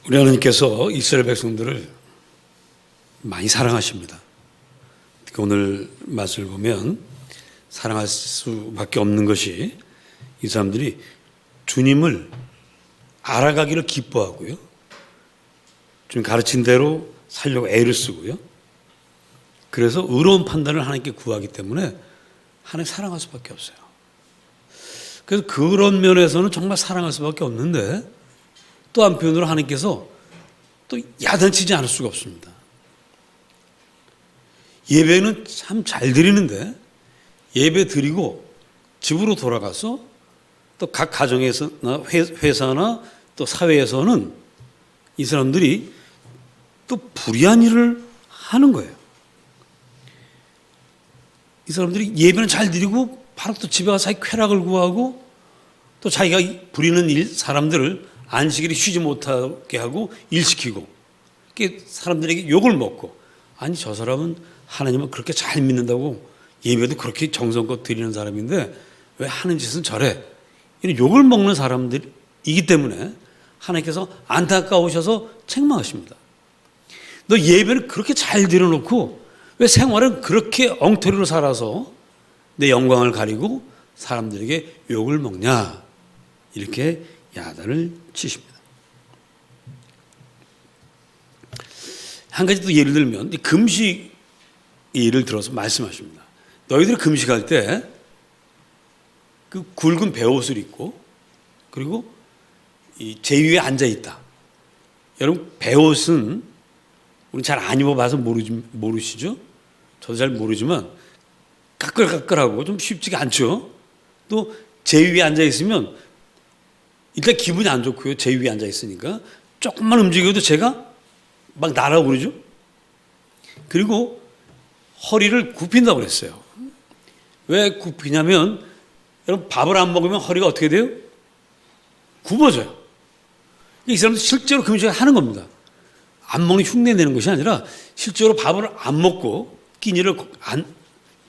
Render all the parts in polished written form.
우리 하나님께서 이스라엘 백성들을 많이 사랑하십니다. 특히 오늘 말씀을 보면 사랑할 수밖에 없는 것이 이 사람들이 주님을 알아가기를 기뻐하고요. 주님 가르친 대로 살려고 애를 쓰고요. 그래서 의로운 판단을 하나님께 구하기 때문에 하나님 사랑할 수밖에 없어요. 그래서 그런 면에서는 정말 사랑할 수밖에 없는데 또 한편으로 하나님께서 또 야단치지 않을 수가 없습니다. 예배는 참 잘 드리는데 예배 드리고 집으로 돌아가서 또 각 가정에서나 회사나 또 사회에서는 이 사람들이 또 불의한 일을 하는 거예요. 이 사람들이 예배는 잘 드리고 바로 또 집에 가서 쾌락을 구하고 또 자기가 부리는 사람들을 안식일에 쉬지 못하게 하고 일시키고 사람들에게 욕을 먹고 아니 저 사람은 하나님을 그렇게 잘 믿는다고 예배도 그렇게 정성껏 드리는 사람인데 왜 하는 짓은 저래 이런 욕을 먹는 사람들이기 때문에 하나님께서 안타까우셔서 책망하십니다. 너 예배를 그렇게 잘 드려놓고 왜 생활은 그렇게 엉터리로 살아서 내 영광을 가리고 사람들에게 욕을 먹냐 이렇게 야단을 치십니다. 한 가지 또 예를 들면 금식 예를 들어서 말씀하십니다. 너희들이 금식할 때 그 굵은 베옷을 입고 그리고 이 제위에 앉아 있다. 여러분 베옷은 우리 잘 안 입어봐서 모르시죠? 저도 잘 모르지만 까끌까끌하고 좀 쉽지가 않죠. 또 제위에 앉아 있으면 일단 기분이 안 좋고요. 제위에 앉아 있으니까 조금만 움직여도 제가 막 날아오고 그러죠. 그리고 허리를 굽힌다고 그랬어요. 왜 굽히냐면 여러분 밥을 안 먹으면 허리가 어떻게 돼요? 굽어져요. 이 사람들 실제로 금식을 하는 겁니다. 안 먹는 흉내 내는 것이 아니라 실제로 밥을 안 먹고 끼니를 안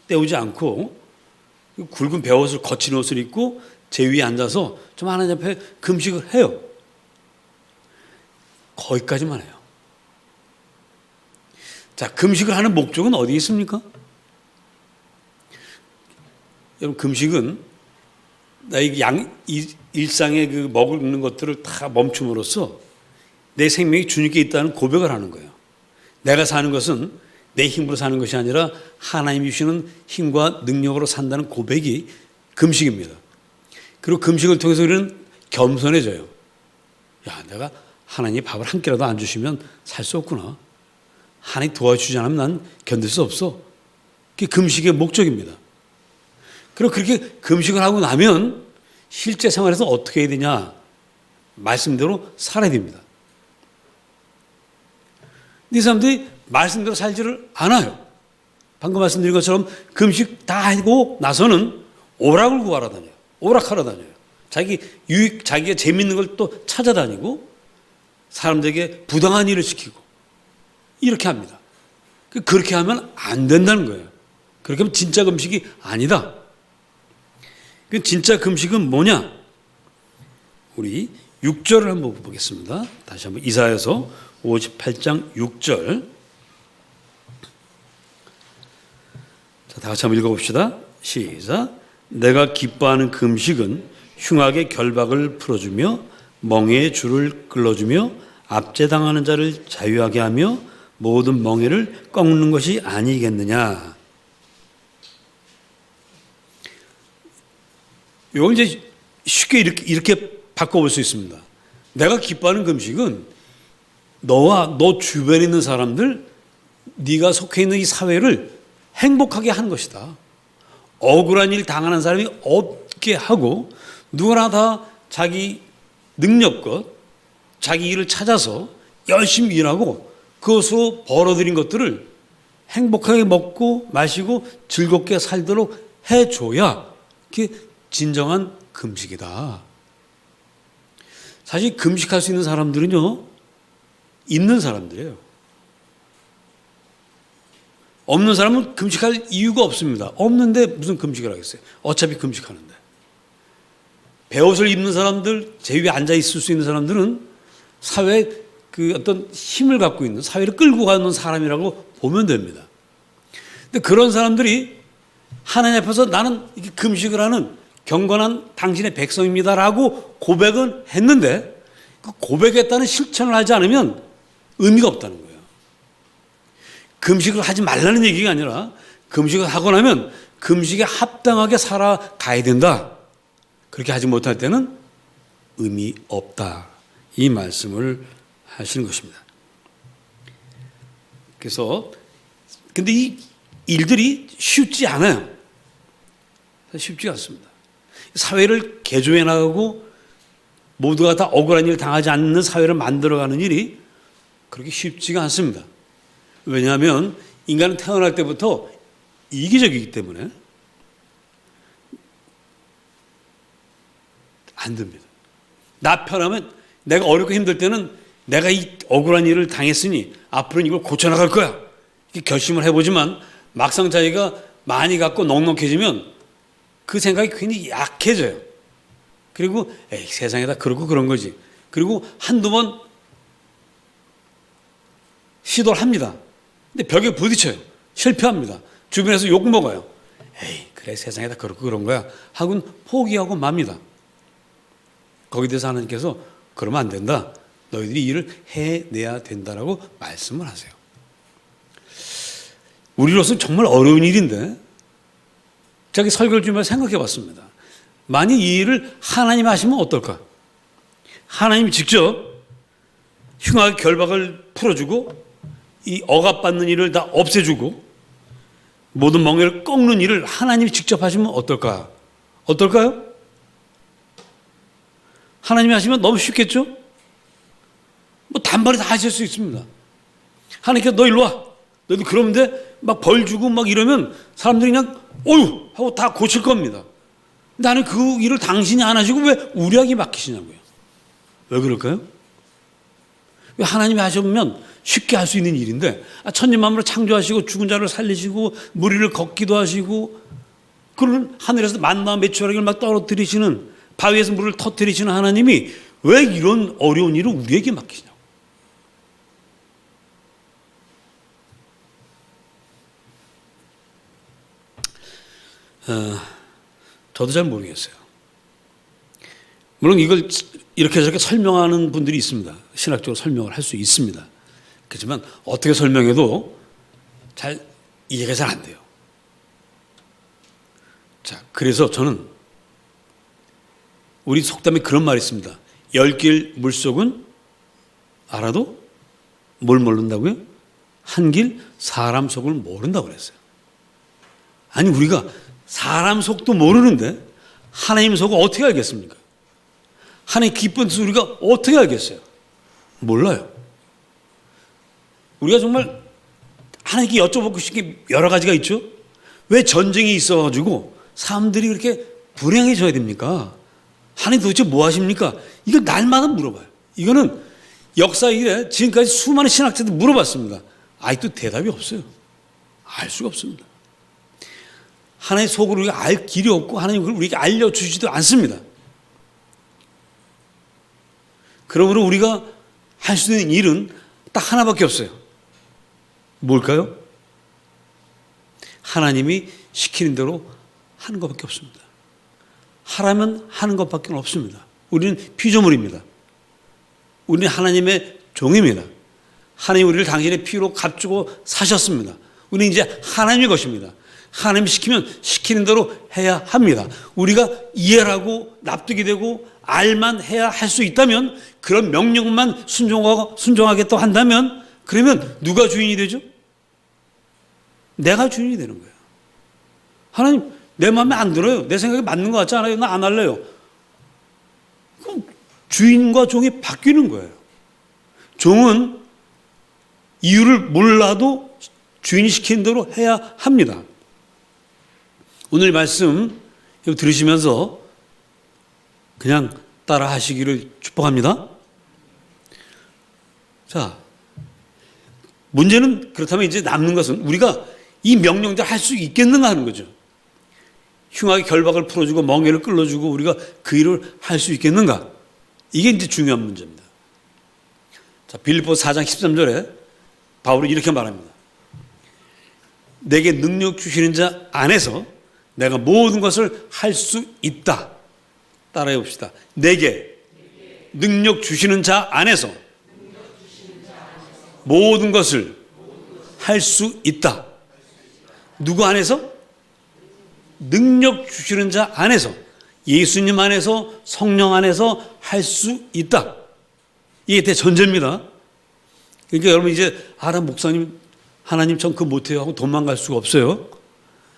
때우지 않고 굵은 베옷을 거친 옷을 입고 제위에 앉아서 좀 하나님 앞에 금식을 해요. 거기까지만 해요. 자, 금식을 하는 목적은 어디에 있습니까? 여러분 금식은 나의 일상의 그 먹는 것들을 다 멈춤으로써 내 생명이 주님께 있다는 고백을 하는 거예요. 내가 사는 것은 내 힘으로 사는 것이 아니라 하나님이 주시는 힘과 능력으로 산다는 고백이 금식입니다. 그리고 금식을 통해서 우리는 겸손해져요. 야, 내가 하나님이 밥을 한 끼라도 안 주시면 살 수 없구나. 하나님 도와주지 않으면 난 견딜 수 없어. 그게 금식의 목적입니다. 그리고 그렇게 금식을 하고 나면 실제 생활에서 어떻게 해야 되냐? 말씀대로 살아야 됩니다. 이 사람들이 말씀대로 살지를 않아요. 방금 말씀드린 것처럼 금식 다 하고 나서는 오락을 구하러 다녀요. 오락하러 다녀요. 자기가 재밌는 걸 또 찾아다니고 사람들에게 부당한 일을 시키고 이렇게 합니다. 그렇게 하면 안 된다는 거예요. 그렇게 하면 진짜 금식이 아니다. 그 진짜 금식은 뭐냐? 우리 6절을 한번 보겠습니다. 다시 한번 이사야서 58장 6절. 자, 다 같이 한번 읽어봅시다. 시작. 내가 기뻐하는 금식은 흉악의 결박을 풀어주며 멍에의 줄을 끌어주며 압제당하는 자를 자유하게 하며 모든 멍에를 꺾는 것이 아니겠느냐. 이걸 이제 쉽게 이렇게 바꿔볼 수 있습니다. 내가 기뻐하는 금식은 너와 너 주변에 있는 사람들, 네가 속해 있는 이 사회를 행복하게 하는 것이다. 억울한 일 당하는 사람이 없게 하고 누구나 다 자기 능력껏 자기 일을 찾아서 열심히 일하고 그것으로 벌어들인 것들을 행복하게 먹고 마시고 즐겁게 살도록 해줘야 그게 진정한 금식이다. 사실 금식할 수 있는 사람들은요, 있는 사람들이에요. 없는 사람은 금식할 이유가 없습니다. 없는데 무슨 금식을 하겠어요? 어차피 금식하는데. 베옷을 입는 사람들, 제위에 앉아 있을 수 있는 사람들은 사회에 그 어떤 힘을 갖고 있는, 사회를 끌고 가는 사람이라고 보면 됩니다. 근데 그런 사람들이 하나님 앞에서 나는 이렇게 금식을 하는 경건한 당신의 백성입니다라고 고백은 했는데 그 고백했다는 실천을 하지 않으면 의미가 없다는 거예요. 금식을 하지 말라는 얘기가 아니라 금식을 하고 나면 금식에 합당하게 살아가야 된다. 그렇게 하지 못할 때는 의미 없다. 이 말씀을 하시는 것입니다. 그래서 근데 이 일들이 쉽지 않아요. 쉽지 않습니다. 사회를 개조해 나가고 모두가 다 억울한 일을 당하지 않는 사회를 만들어가는 일이 그렇게 쉽지가 않습니다. 왜냐하면 인간은 태어날 때부터 이기적이기 때문에 안 됩니다. 나 편하면 내가 어렵고 힘들 때는 내가 이 억울한 일을 당했으니 앞으로는 이걸 고쳐나갈 거야. 이렇게 결심을 해보지만 막상 자기가 많이 갖고 넉넉해지면 그 생각이 괜히 약해져요. 그리고 에이, 세상에 다 그렇고 그런 거지. 그리고 한두 번 시도를 합니다. 근데 벽에 부딪혀요. 실패합니다. 주변에서 욕 먹어요. 에이, 그래 세상에 다 그렇고 그런 거야. 하고는 포기하고 맙니다. 거기에 대해서 하나님께서 그러면 안 된다. 너희들이 일을 해내야 된다라고 말씀을 하세요. 우리로서는 정말 어려운 일인데 자기 설교를 주면서 생각해 봤습니다. 만약 이 일을 하나님이 하시면 어떨까? 하나님이 직접 흉악의 결박을 풀어주고 이 억압받는 일을 다 없애주고 모든 멍에를 꺾는 일을 하나님이 직접 하시면 어떨까? 어떨까요? 하나님이 하시면 너무 쉽겠죠? 뭐 단번에 다 하실 수 있습니다. 하나님께서 너 일로 와. 너도 그러면 돼? 막 벌 주고 막 이러면 사람들이 그냥 어휴 하고 다 고칠 겁니다. 나는 그 일을 당신이 안 하시고 왜 우리에게 맡기시냐고요. 왜 그럴까요? 왜 하나님이 하시면 쉽게 할 수 있는 일인데 천지만물을 창조하시고 죽은 자를 살리시고 무리를 걷기도 하시고 그런 하늘에서 만나 메추라기를 막 떨어뜨리시는 바위에서 물을 터뜨리시는 하나님이 왜 이런 어려운 일을 우리에게 맡기시냐고. 저도 잘 모르겠어요. 물론 이걸 이렇게 저렇게 설명하는 분들이 있습니다. 신학적으로 설명을 할 수 있습니다. 그렇지만 어떻게 설명해도 잘 이해가 잘 안 돼요. 자, 그래서 저는 우리 속담에 그런 말이 있습니다. 열길 물속은 알아도 뭘 모른다고요? 한길 사람 속을 모른다고 그랬어요. 아니 우리가 사람 속도 모르는데 하나님 속을 어떻게 알겠습니까? 하나님 기쁜 뜻을 우리가 어떻게 알겠어요? 몰라요. 우리가 정말 하나님께 여쭤보고 싶은 게 여러 가지가 있죠. 왜 전쟁이 있어가지고 사람들이 그렇게 불행해져야 됩니까? 하나님 도대체 뭐 하십니까? 이거 날마다 물어봐요. 이거는 역사 이래 지금까지 수많은 신학자들 물어봤습니다. 아직도 대답이 없어요. 알 수가 없습니다. 하나님의 속을 우리가 알 길이 없고 하나님 그걸 우리에게 알려주지도 않습니다. 그러므로 우리가 할 수 있는 일은 딱 하나밖에 없어요. 뭘까요? 하나님이 시키는 대로 하는 것밖에 없습니다. 하라면 하는 것밖에 없습니다. 우리는 피조물입니다. 우리는 하나님의 종입니다. 하나님 우리를 당신의 피로 값주고 사셨습니다. 우리는 이제 하나님의 것입니다. 하나님이 시키면 시키는 대로 해야 합니다. 우리가 이해를 하고 납득이 되고 알만 해야 할 수 있다면 그런 명령만 순종하겠다고 한다면 그러면 누가 주인이 되죠? 내가 주인이 되는 거예요. 하나님 내 마음에 안 들어요. 내 생각에 맞는 것 같지 않아요. 나 안 할래요. 그럼 주인과 종이 바뀌는 거예요. 종은 이유를 몰라도 주인이 시키는 대로 해야 합니다. 오늘 말씀 들으시면서 그냥 따라 하시기를 축복합니다. 자, 문제는 그렇다면 이제 남는 것은 우리가 이 명령대로 할 수 있겠는가 하는 거죠. 흉악의 결박을 풀어주고 멍에를 끌어주고 우리가 그 일을 할 수 있겠는가? 이게 이제 중요한 문제입니다. 자, 빌립보서 4장 13절에 바울이 이렇게 말합니다. 내게 능력 주시는 자 안에서 내가 모든 것을 할 수 있다. 따라해 봅시다. 내게 능력 주시는 자 안에서 모든 것을 할 수 있다. 누구 안에서? 능력 주시는 자 안에서, 예수님 안에서, 성령 안에서 할 수 있다. 이게 대전제입니다. 그러니까 여러분 이제 목사님 하나님 전 그거 못해요 하고 도망갈 수가 없어요.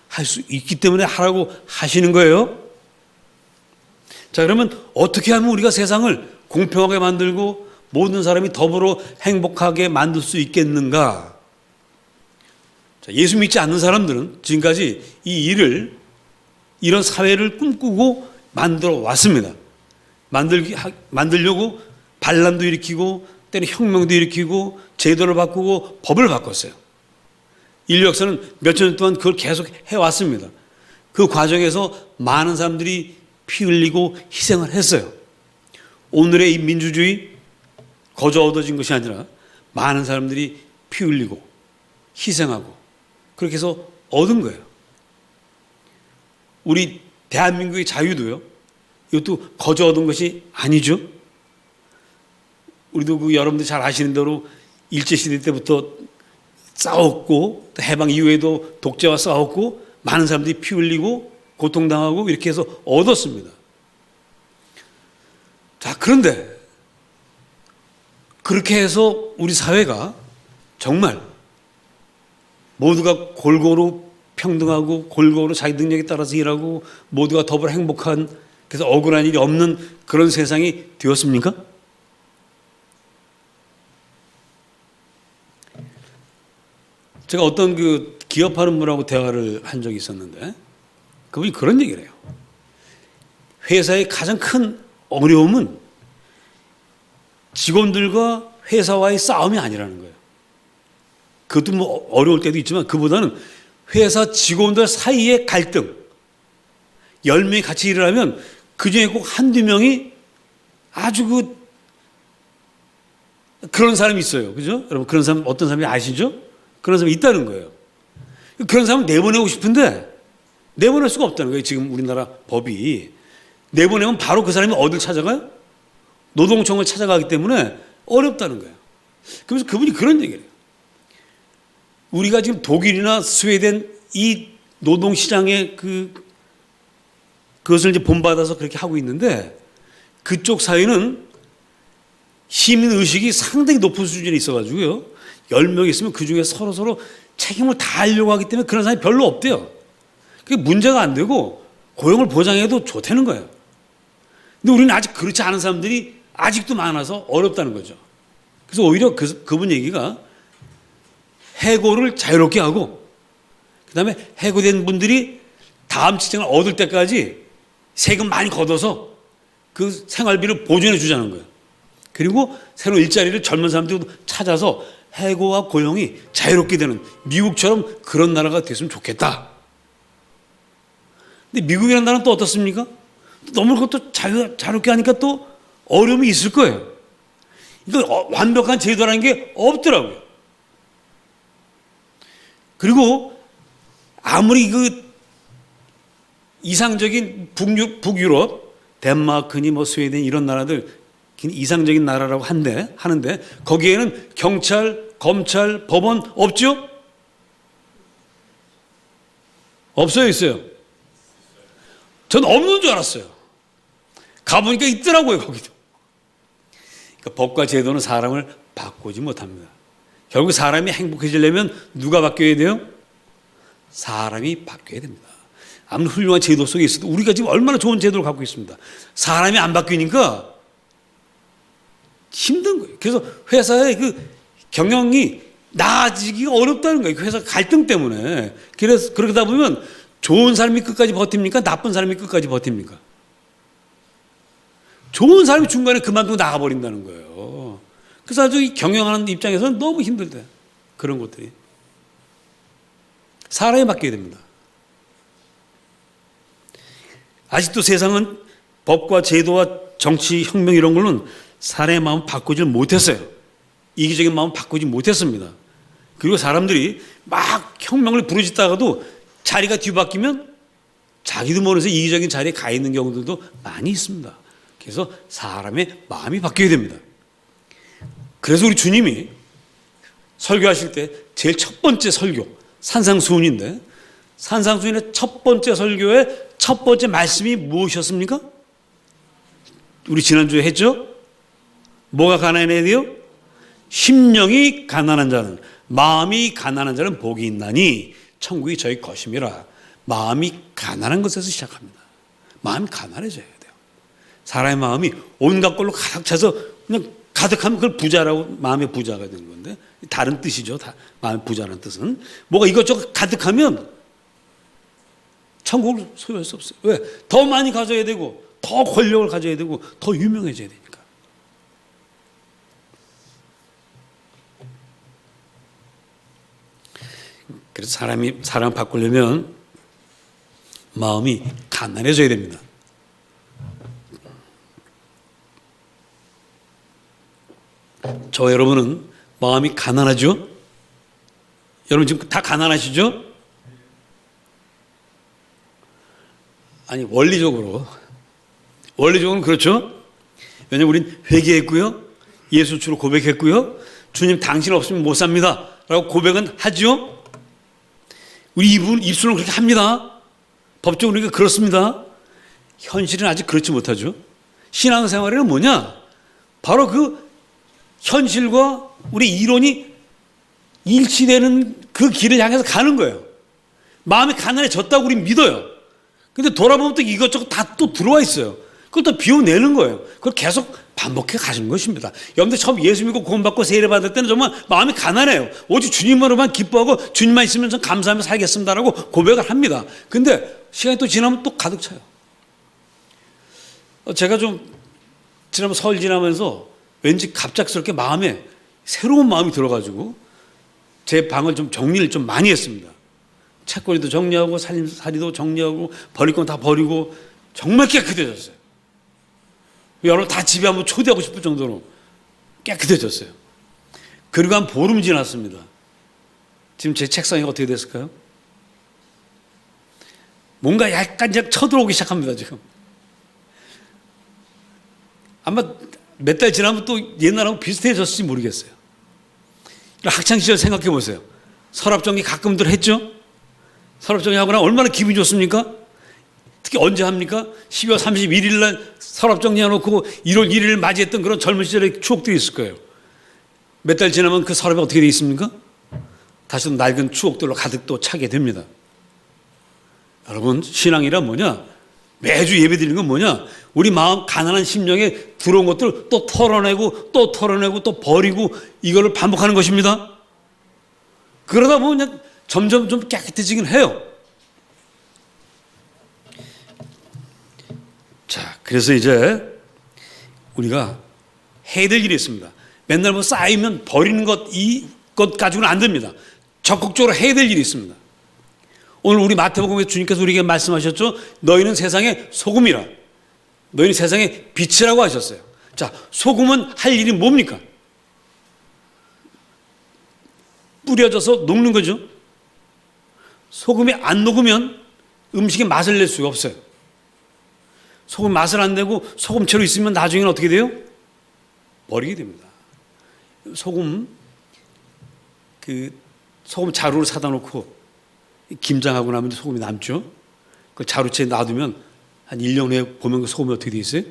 할 수 있기 때문에 하라고 하시는 거예요. 자, 그러면 어떻게 하면 우리가 세상을 공평하게 만들고 모든 사람이 더불어 행복하게 만들 수 있겠는가? 자, 예수 믿지 않는 사람들은 지금까지 이 일을, 이런 사회를 꿈꾸고 만들어 왔습니다. 만들려고 반란도 일으키고 때는 혁명도 일으키고 제도를 바꾸고 법을 바꿨어요. 인류 역사는 몇천 년 동안 그걸 계속 해왔습니다. 그 과정에서 많은 사람들이 피 흘리고 희생을 했어요. 오늘의 이 민주주의 거저 얻어진 것이 아니라 많은 사람들이 피 흘리고 희생하고 그렇게 해서 얻은 거예요. 우리 대한민국의 자유도요, 이것도 거저 얻은 것이 아니죠. 우리도 여러분들 잘 아시는 대로 일제시대 때부터 싸웠고 또 해방 이후에도 독재와 싸웠고 많은 사람들이 피 흘리고 고통당하고 이렇게 해서 얻었습니다. 자, 그런데 그렇게 해서 우리 사회가 정말 모두가 골고루 평등하고 골고루 자기 능력에 따라서 일하고 모두가 더불어 행복한, 그래서 억울한 일이 없는 그런 세상이 되었습니까? 제가 어떤 그 기업하는 분하고 대화를 한 적이 있었는데 그분이 그런 얘기를 해요. 회사의 가장 큰 어려움은 직원들과 회사와의 싸움이 아니라는 거예요. 그것도 뭐 어려울 때도 있지만 그보다는 회사 직원들 사이의 갈등. 10명이 같이 일을 하면 그중에 꼭 한두 명이 아주 그런 사람이 있어요. 그죠? 여러분 그런 사람 어떤 사람이 아시죠? 그런 사람이 있다는 거예요. 그런 사람을 내보내고 싶은데 내보낼 수가 없다는 거예요. 지금 우리나라 법이. 내보내면 바로 그 사람이 어딜 찾아가요? 노동청을 찾아가기 때문에 어렵다는 거예요. 그래서 그분이 그런 얘기를 해요. 우리가 지금 독일이나 스웨덴 이 노동시장의 그것을 이제 본받아서 그렇게 하고 있는데 그쪽 사회는 시민의식이 상당히 높은 수준에 있어가지고요. 10명 있으면 그 중에 서로 책임을 다 하려고 하기 때문에 그런 사람이 별로 없대요. 그게 문제가 안 되고 고용을 보장해도 좋다는 거예요. 근데 우리는 아직 그렇지 않은 사람들이 아직도 많아서 어렵다는 거죠. 그래서 오히려 그분 얘기가 해고를 자유롭게 하고 그다음에 해고된 분들이 다음 직장을 얻을 때까지 세금 많이 걷어서 그 생활비를 보존해 주자는 거예요. 그리고 새로 일자리를 젊은 사람들도 찾아서 해고와 고용이 자유롭게 되는 미국처럼 그런 나라가 됐으면 좋겠다. 근데 미국이라는 나라는 또 어떻습니까? 너무 그것도 자유롭게 하니까 또 어려움이 있을 거예요. 이거 완벽한 제도라는 게 없더라고요. 그리고 아무리 그 이상적인 북유럽, 덴마크니 뭐 스웨덴 이런 나라들 이상적인 나라라고 하는데 거기에는 경찰, 검찰, 법원 없죠? 없어요, 있어요? 전 없는 줄 알았어요. 가보니까 있더라고요, 거기도. 그러니까 법과 제도는 사람을 바꾸지 못합니다. 결국 사람이 행복해지려면 누가 바뀌어야 돼요? 사람이 바뀌어야 됩니다. 아무리 훌륭한 제도 속에 있어도 우리가 지금 얼마나 좋은 제도를 갖고 있습니다. 사람이 안 바뀌니까 힘든 거예요. 그래서 회사의 그 경영이 나아지기가 어렵다는 거예요. 그 회사 갈등 때문에. 그래서 그러다 보면 좋은 사람이 끝까지 버팁니까? 나쁜 사람이 끝까지 버팁니까? 좋은 사람이 중간에 그만두고 나가버린다는 거예요. 그래서 아주 이 경영하는 입장에서는 너무 힘들대. 그런 것들이. 사람이 바뀌어야 됩니다. 아직도 세상은 법과 제도와 정치, 혁명 이런 걸로는 사람의 마음을 바꾸질 못했어요. 이기적인 마음 바꾸지 못했습니다. 그리고 사람들이 막 혁명을 부르짖다가도 자리가 뒤바뀌면 자기도 모르면서 이기적인 자리에 가 있는 경우들도 많이 있습니다. 그래서 사람의 마음이 바뀌어야 됩니다. 그래서 우리 주님이 설교하실 때 제일 첫 번째 설교, 산상수훈인데 산상수훈의 첫 번째 설교의 첫 번째 말씀이 무엇이었습니까? 우리 지난주에 했죠? 뭐가 가난해야 돼요? 심령이 가난한 자는, 마음이 가난한 자는 복이 있나니 천국이 저희 것임이라. 마음이 가난한 것에서 시작합니다. 마음이 가난해져야 돼요. 사람의 마음이 온갖 걸로 가득 차서 그냥 가득하면 그걸 부자라고, 마음의 부자가 되는 건데, 다른 뜻이죠. 마음의 부자라는 뜻은. 뭐가 이것저것 가득하면 천국을 소유할 수 없어요. 왜? 더 많이 가져야 되고, 더 권력을 가져야 되고, 더 유명해져야 되니까. 그래서 사람 바꾸려면 마음이 가난해져야 됩니다. 저 여러분은 마음이 가난하죠? 여러분 지금 다 가난하시죠? 아니, 원리적으로는 그렇죠? 왜냐하면 우린 회개했고요, 예수 주로 고백했고요, 주님 당신 없으면 못 삽니다 라고 고백은 하죠. 우리 입술은 그렇게 합니다. 법적으로 우리가 그렇습니다. 현실은 아직 그렇지 못하죠. 신앙생활에는 뭐냐? 바로 그 현실과 우리 이론이 일치되는 그 길을 향해서 가는 거예요. 마음이 가난해졌다고 우리 믿어요. 근데 돌아보면 또 이것저것 다 또 들어와 있어요. 그걸 또 비워내는 거예요. 그걸 계속 반복해 가시는 것입니다. 여러분들 처음 예수 믿고 구원받고 세례받을 때는 정말 마음이 가난해요. 오직 주님으로만 기뻐하고 주님만 있으면 전 감사하며 살겠습니다라고 고백을 합니다. 근데 시간이 또 지나면 또 가득 차요. 제가 좀 지난번 설 지나면서 왠지 갑작스럽게 마음에 새로운 마음이 들어가지고 제 방을 좀 정리를 좀 많이 했습니다. 책거리도 정리하고 살림살이도 정리하고 버릴 건 다 버리고 정말 깨끗해졌어요. 여러분 다 집에 한번 초대하고 싶을 정도로 깨끗해졌어요. 그리고 한 보름 지났습니다. 지금 제 책상이 어떻게 됐을까요? 뭔가 약간 쳐들어오기 시작합니다. 지금 아마 몇 달 지나면 또 옛날하고 비슷해졌을지 모르겠어요. 학창시절 생각해 보세요. 서랍정리 가끔들 했죠? 서랍정리 하고 나면 얼마나 기분이 좋습니까? 특히 언제 합니까? 12월 31일 날 서랍정리 해놓고 1월 1일을 맞이했던 그런 젊은 시절의 추억들이 있을 거예요. 몇 달 지나면 그 서랍이 어떻게 되어 있습니까? 다시 또 낡은 추억들로 가득 또 차게 됩니다. 여러분, 신앙이란 뭐냐? 매주 예배 드리는 건 뭐냐? 우리 마음 가난한 심령에 들어온 것들 또 털어내고 또 털어내고 또 버리고 이거를 반복하는 것입니다. 그러다 보면 점점 좀 깨끗해지긴 해요. 자, 그래서 이제 우리가 해야 될 일이 있습니다. 맨날 뭐 쌓이면 버리는 이것 가지고는 안 됩니다. 적극적으로 해야 될 일이 있습니다. 오늘 우리 마태복음에 주님께서 우리에게 말씀하셨죠. 너희는 세상의 소금이라. 너희는 세상의 빛이라고 하셨어요. 자, 소금은 할 일이 뭡니까? 뿌려져서 녹는 거죠. 소금이 안 녹으면 음식의 맛을 낼 수가 없어요. 소금 맛을 안 내고 소금채로 있으면 나중에는 어떻게 돼요? 버리게 됩니다. 소금 자루를 사다 놓고 김장하고 나면 소금이 남죠. 그 자루채에 놔두면 한 1년 후에 보면 그 소금이 어떻게 돼 있어요?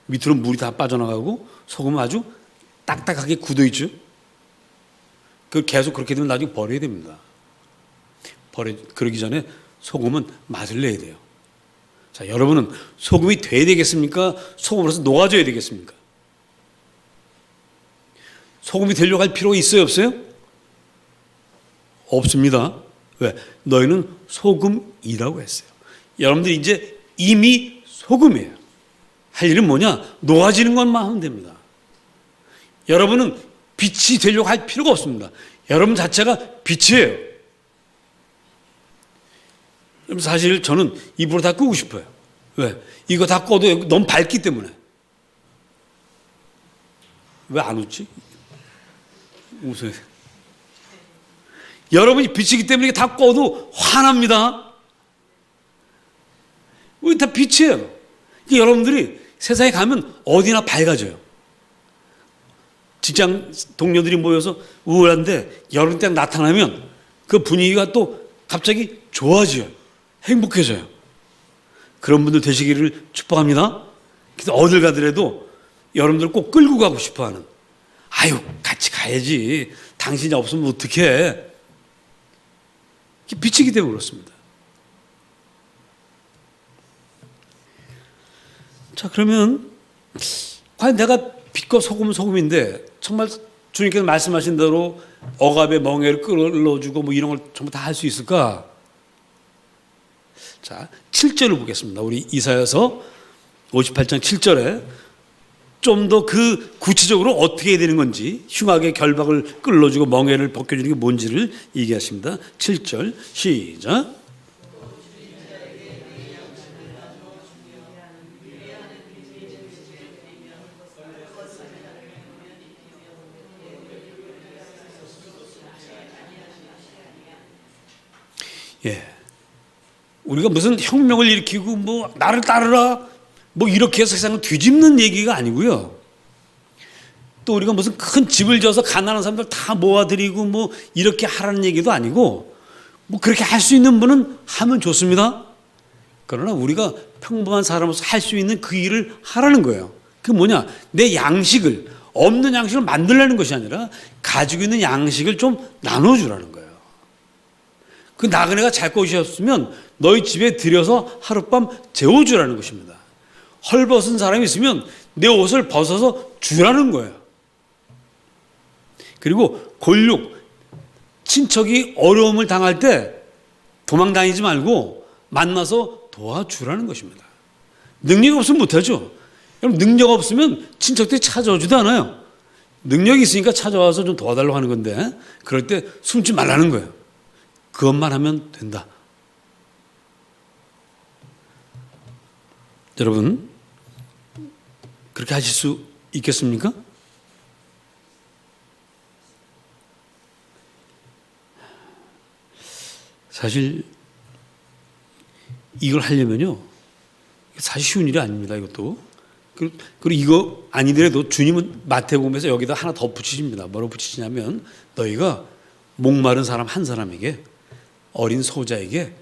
밑으로 물이 다 빠져나가고 소금은 아주 딱딱하게 굳어 있죠. 그 계속 그렇게 되면 나중에 버려야 됩니다. 그러기 전에 소금은 맛을 내야 돼요. 자, 여러분은 소금이 돼야 되겠습니까? 소금으로서 녹아져야 되겠습니까? 소금이 되려고 할 필요가 있어요, 없어요? 없습니다. 왜? 너희는 소금이라고 했어요. 여러분들이 이제 이미 소금이에요. 할 일은 뭐냐? 녹아지는 것만 하면 됩니다. 여러분은 빛이 되려고 할 필요가 없습니다. 여러분 자체가 빛이에요. 사실 저는 이 불을 다 끄고 싶어요. 왜? 이거 다 꺼도 너무 밝기 때문에. 왜 안 웃지? 웃어요. 여러분이 빛이기 때문에 다 꺼도 화납니다. 우리 다 빛이에요. 여러분들이 세상에 가면 어디나 밝아져요. 직장 동료들이 모여서 우울한데 여러분 딱 나타나면 그 분위기가 또 갑자기 좋아져요. 행복해져요. 그런 분들 되시기를 축복합니다. 그래서 어딜 가더라도 여러분들 꼭 끌고 가고 싶어하는, 아유 같이 가야지, 당신이 없으면 어떡해. 빛이기 때문에 그렇습니다. 자, 그러면 과연 내가 빛과 소금은 소금인데 정말 주님께서 말씀하신 대로 억압의 멍에를 끌어주고 뭐 이런 걸 전부 다 할 수 있을까? 자, 7절을 보겠습니다. 우리 이사야서 58장 7절에 좀 더 그 구체적으로 어떻게 해야 되는 건지, 흉악의 결박을 끌어주고 멍에를 벗겨주는 게 뭔지를 얘기하십니다. 7절 시작. 예, 우리가 무슨 혁명을 일으키고 뭐 나를 따르라 뭐 이렇게 해서 세상을 뒤집는 얘기가 아니고요. 또 우리가 무슨 큰 집을 져서 가난한 사람들 다 모아드리고 뭐 이렇게 하라는 얘기도 아니고, 뭐 그렇게 할 수 있는 분은 하면 좋습니다. 그러나 우리가 평범한 사람으로서 할 수 있는 그 일을 하라는 거예요. 그게 뭐냐? 내 양식을, 없는 양식을 만들려는 것이 아니라 가지고 있는 양식을 좀 나눠주라는 거예요. 그 나그네가 잘 것이 없으면 너희 집에 들여서 하룻밤 재워주라는 것입니다. 헐벗은 사람이 있으면 내 옷을 벗어서 주라는 거예요. 그리고 골육, 친척이 어려움을 당할 때 도망다니지 말고 만나서 도와주라는 것입니다. 능력이 없으면 못하죠. 여러분, 능력 없으면 친척들이 찾아오지도 않아요. 능력이 있으니까 찾아와서 좀 도와달라고 하는 건데, 그럴 때 숨지 말라는 거예요. 그것만 하면 된다. 여러분, 그렇게 하실 수 있겠습니까? 사실 이걸 하려면요, 사실 쉬운 일이 아닙니다. 이것도. 그리고 이거 아니더라도 주님은 마태복음에서 여기다 하나 더 붙이십니다. 뭐라고 붙이시냐면, 너희가 목마른 사람 한 사람에게, 어린 소자에게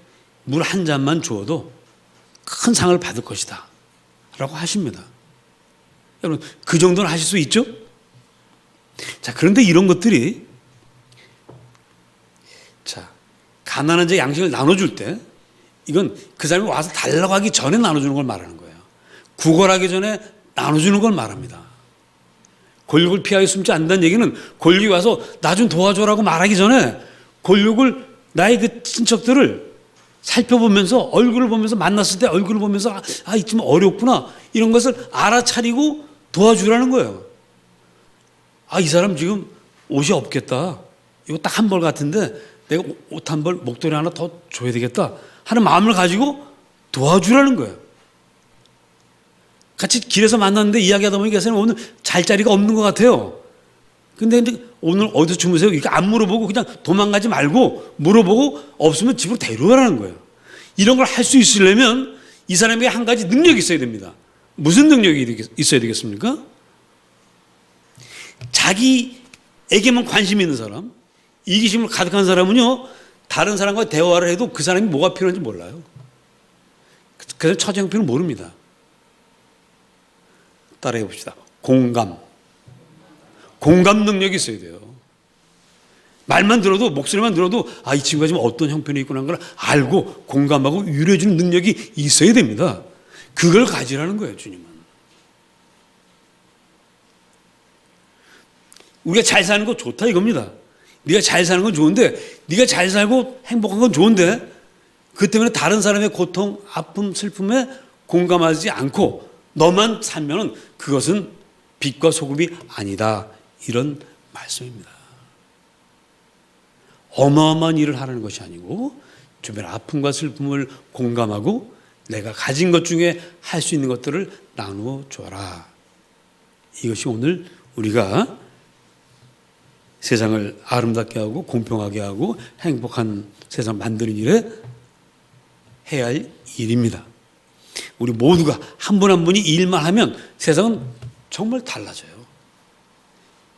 물 한 잔만 주어도 큰 상을 받을 것이다 라고 하십니다. 여러분, 그 정도는 하실 수 있죠? 자, 그런데 이런 것들이, 자, 가난한 자 양식을 나눠줄 때 이건 그 사람이 와서 달라고 하기 전에 나눠주는 걸 말하는 거예요. 구걸하기 전에 나눠주는 걸 말합니다. 골육을 피하여 숨지 않는다는 얘기는 골육이 와서 나 좀 도와줘라고 말하기 전에 골육을, 나의 그 친척들을 살펴보면서, 얼굴을 보면서, 만났을 때 얼굴을 보면서 아 이쯤 어렵구나, 이런 것을 알아차리고 도와주라는 거예요. 아, 이 사람 지금 옷이 없겠다, 이거 딱 한 벌 같은데 내가 옷 한 벌, 목도리 하나 더 줘야 되겠다 하는 마음을 가지고 도와주라는 거예요. 같이 길에서 만났는데 이야기하다 보니까 그 오늘 잘 자리가 없는 것 같아요. 근데 오늘 어디서 주무세요? 이렇게 안 물어보고 그냥 도망가지 말고 물어보고 없으면 집으로 데려가라는 거예요. 이런 걸 할 수 있으려면 이 사람에게 한 가지 능력이 있어야 됩니다. 무슨 능력이 있어야 되겠습니까? 자기에게만 관심 있는 사람, 이기심을 가득한 사람은요, 다른 사람과 대화를 해도 그 사람이 뭐가 필요한지 몰라요. 그래서 처지 형편을 모릅니다. 따라해 봅시다. 공감 능력이 있어야 돼요. 말만 들어도, 목소리만 들어도 아, 이 친구가 지금 어떤 형편이 있구나 하는 걸 알고 공감하고 위로해 주는 능력이 있어야 됩니다. 그걸 가지라는 거예요, 주님은. 우리가 잘 사는 거 좋다 이겁니다. 네가 잘 사는 건 좋은데, 네가 잘 살고 행복한 건 좋은데, 그 때문에 다른 사람의 고통, 아픔, 슬픔에 공감하지 않고 너만 살면은 그것은 빛과 소금이 아니다, 이런 말씀입니다. 어마어마한 일을 하라는 것이 아니고 주변의 아픔과 슬픔을 공감하고 내가 가진 것 중에 할 수 있는 것들을 나누어 줘라. 이것이 오늘 우리가 세상을 아름답게 하고 공평하게 하고 행복한 세상 만드는 일에 해야 할 일입니다. 우리 모두가 한 분 한 분이 일만 하면 세상은 정말 달라져요.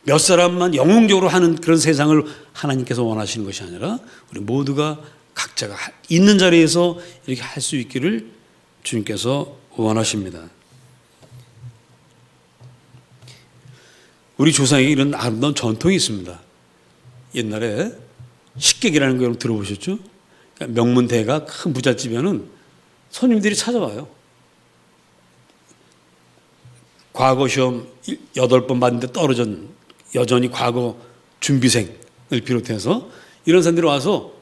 몇 사람만 영웅적으로 하는 그런 세상을 하나님께서 원하시는 것이 아니라 우리 모두가 각자가 있는 자리에서 이렇게 할 수 있기를 주님께서 원하십니다. 우리 조상에게 이런 아름다운 전통이 있습니다. 옛날에 식객이라는 거 들어보셨죠? 그러니까 명문대가 큰 부잣집에는 손님들이 찾아와요. 과거 시험 8번 봤는데 떨어진 여전히 과거 준비생을 비롯해서 이런 사람들이 와서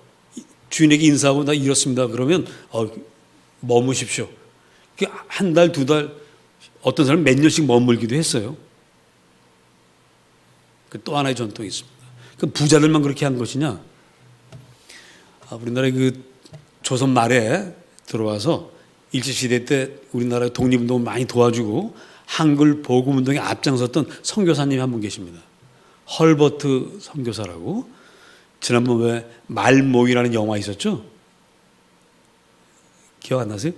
주인에게 인사하고 나 이렇습니다. 그러면 머무십시오. 한 달, 두 달, 어떤 사람은 몇 년씩 머물기도 했어요. 또 하나의 전통이 있습니다. 그 부자들만 그렇게 한 것이냐? 우리나라의 그 조선 말에 들어와서 일제시대 때 우리나라 독립운동을 많이 도와주고 한글 복음운동에 앞장섰던 선교사님이 한 분 계십니다. 헐버트 선교사라고. 지난번 왜 말모이라는 영화 있었죠? 기억 안 나세요?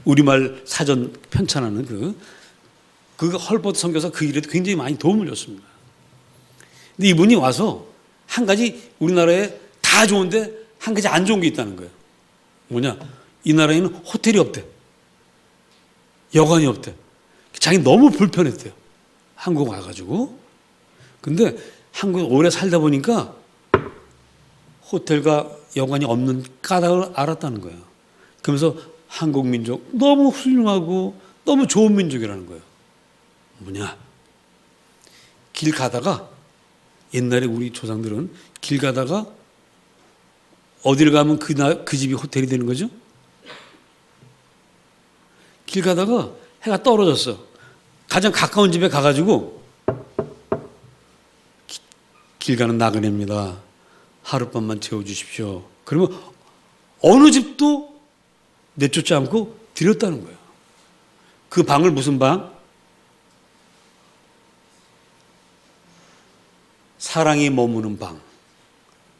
우리말 사전 편찬하는 그 헐버트 선교사 그 일에도 굉장히 많이 도움을 줬습니다. 근데 이분이 와서 한 가지 우리나라에 다 좋은데 한 가지 안 좋은 게 있다는 거예요. 뭐냐? 이 나라에는 호텔이 없대. 여관이 없대. 자기 너무 불편했대요. 한국 와가지고. 근데 한국에 오래 살다 보니까 호텔과 여관이 없는 까닭을 알았다는 거예요. 그러면서 한국 민족 너무 훌륭하고 너무 좋은 민족이라는 거예요. 뭐냐? 길 가다가 옛날에 우리 조상들은 길 가다가 어디를 가면 그 집이 호텔이 되는 거죠? 길 가다가 해가 떨어졌어. 가장 가까운 집에 가가지고 길 가는 나그네입니다. 하룻밤만 재워주십시오. 그러면 어느 집도 내쫓지 않고 드렸다는 거예요. 그 방을 무슨 방? 사랑이 머무는 방.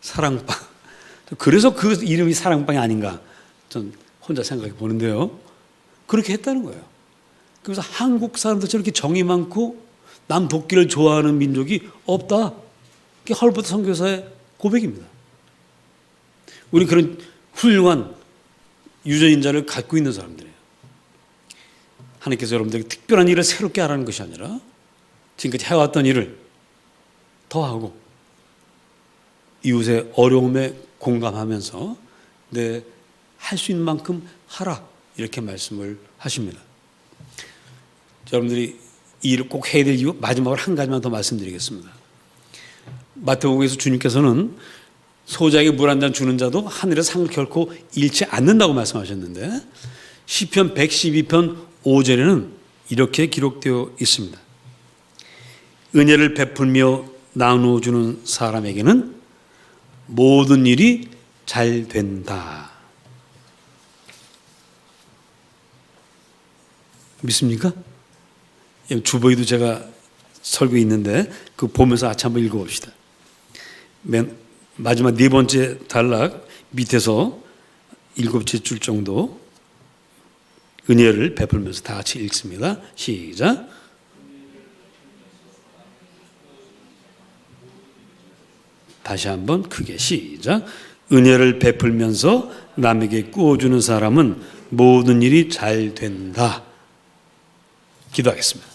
사랑방. 그래서 그 이름이 사랑방이 아닌가 전 혼자 생각해 보는데요. 그렇게 했다는 거예요. 그래서 한국 사람들 저렇게 정이 많고 남 돕기를 좋아하는 민족이 없다. 그게 헐버트 선교사의 고백입니다. 우리 그런 훌륭한 유전인자를 갖고 있는 사람들이에요. 하나님께서 여러분들에게 특별한 일을 새롭게 하라는 것이 아니라 지금까지 해왔던 일을 더하고 이웃의 어려움에 공감하면서 내 할 수 있는 만큼 하라 이렇게 말씀을 하십니다. 여러분들이 이 일을 꼭 해야 될 이유 마지막으로 한 가지만 더 말씀드리겠습니다. 마태복음에서 주님께서는 소자에게 물 한 잔 주는 자도 하늘의 상을 결코 잃지 않는다고 말씀하셨는데 시편 112편 5절에는 이렇게 기록되어 있습니다. 은혜를 베풀며 나누어주는 사람에게는 모든 일이 잘 된다. 믿습니까? 주보에도 제가 설교 있는데 그거 보면서 아차 한번 읽어봅시다. 맨 마지막 네 번째 단락 밑에서 일곱째 줄 정도 은혜를 베풀면서 다 같이 읽습니다. 시작. 다시 한번 크게 시작. 은혜를 베풀면서 남에게 꾸어주는 사람은 모든 일이 잘 된다. 기도하겠습니다.